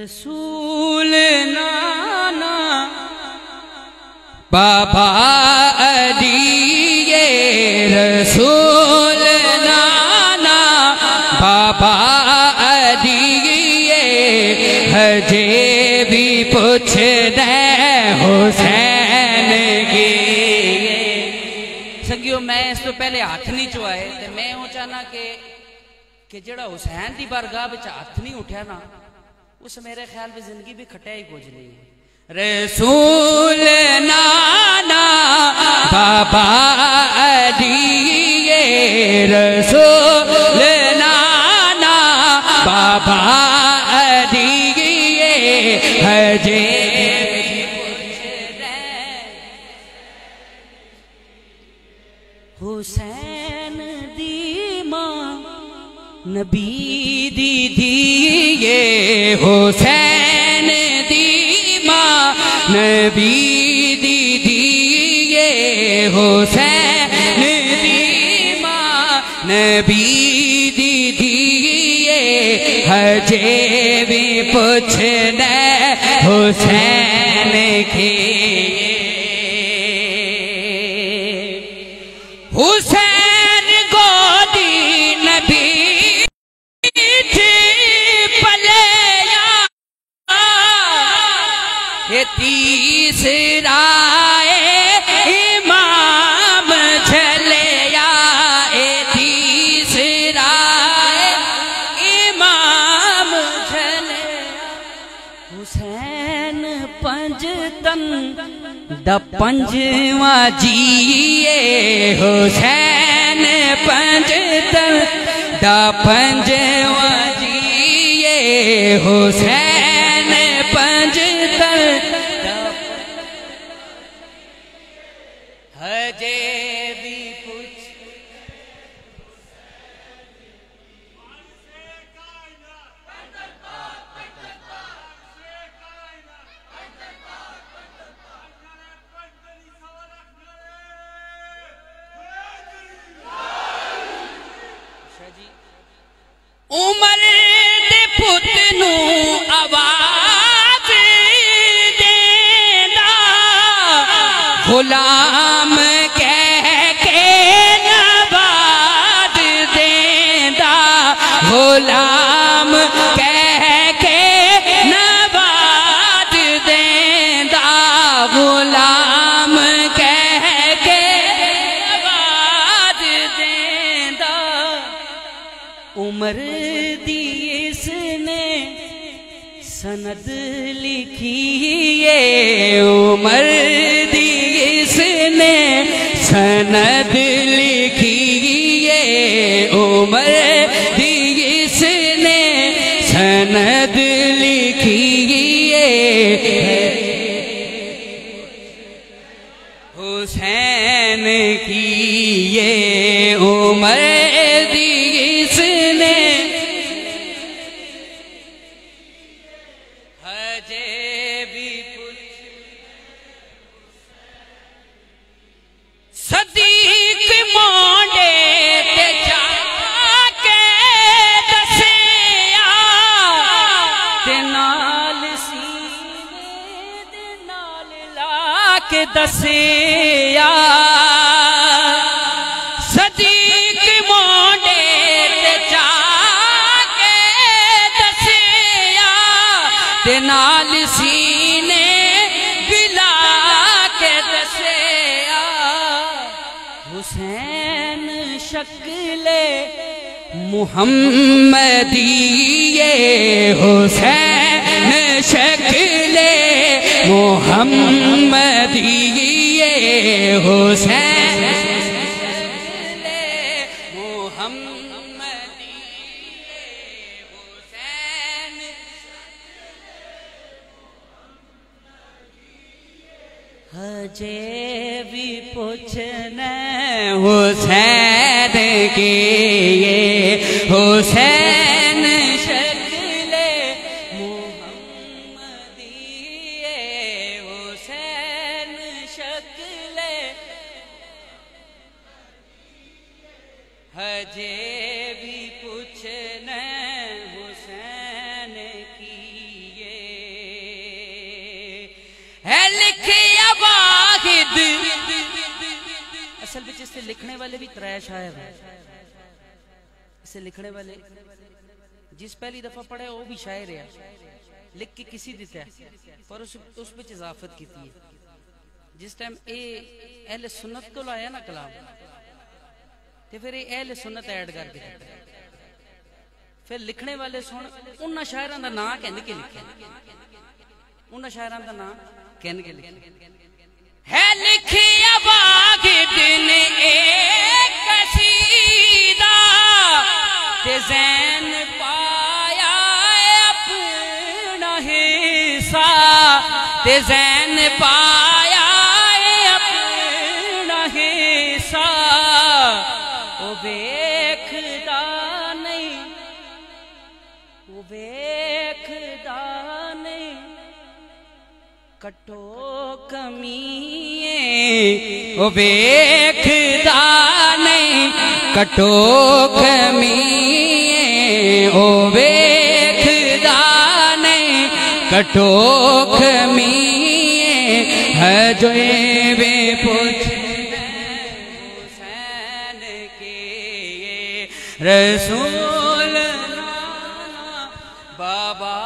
रसूल नाना बाबा अली ये रसूल नाना बाबा अली ये हजे भी पूछ दे हुसैन की। सगियो मैं इस तो पहले हाथ नहीं चुआए ते मैं हो चाहना कि जड़ा हुसैन की बारगाह विच हाथ नहीं उठा ना उस मेरे ख्याल में जिंदगी भी खटिया ही कुछ नहीं है। रसूल नाना बाबा अली ये रसूल नाना बाबा अली ये हजे हुसैन दी मां नबी दी ये हुसैन दी मां नबी दी ये हुसैन दी मां नबी दी ये हजे भी पूछना हुसैन के। हुसैन गोदी नबी तीसरा इमाम झलिया तीसरा इमाम झलिया हुसैन पंजतन द पंजवा जिए हुसैन पंजतन द पंजवा जिए हुसैन पंजतन हजे भी पूछ उमर दे पुत नू आवाज देना गुलाम कह के नवाज देंदा गुलाम कह के नवाज देंदा गुलाम कह के नवाज देंदा। उमर दी इसने सनद लिखी ये उमर दी इसने सनद लिखी ये उमर दी इसने सनद लिखी ये हुसैन की ये उमर दी इसने हजे भी सदीक मोंडे ते जाके दसिया ते नाल सीने दे नाल लाके दसिया सदीक मोंडे ते जाके दसिया ते नाल सीने बिला के दसिया हुसैन शक्ले मुहम्मदी ये हुसैन शक्ले मुहम्मदी ये हुसैन शक्ले मुहम्मदी हुसैन हजे भी पूछना हुसैन के ये हुसैन शक्ले मुहम्मदी ये हुसैन शक्ले हजे भी पूछना हुसैन की ये इससे लिखने वाले भी त्रै शायर हैं। इसे लिखने वाले जिस पहली दफा पढ़े वो भी शायर है, लिख के किसी दिता है पर उस विच इजाफत की है। जिस टाइम ए अहले सुन्नत को लाया ना कलाम ते फिर ये अहले सुन्नत ऐड करके दिता। फिर लिखने वाले सुन उन्हां शायरां दा नाम कहन के लिखे, उन्हां शायरां दा नाम कहन के लिखे है। लिखिया वाहिद ने एक कसीदा ते ज़ैन पाया अपना हिस्सा, ते ज़ैन पाया अपना हिस्सा। ओ वेखदा नहीं, ओ वेखदा नहीं कटो कमीए, ओ वेखदा नहीं कटो कमीए, ओ वेखदा नहीं कटो कमीए। है जो वे पूछ हुसैन के रसूल बाबा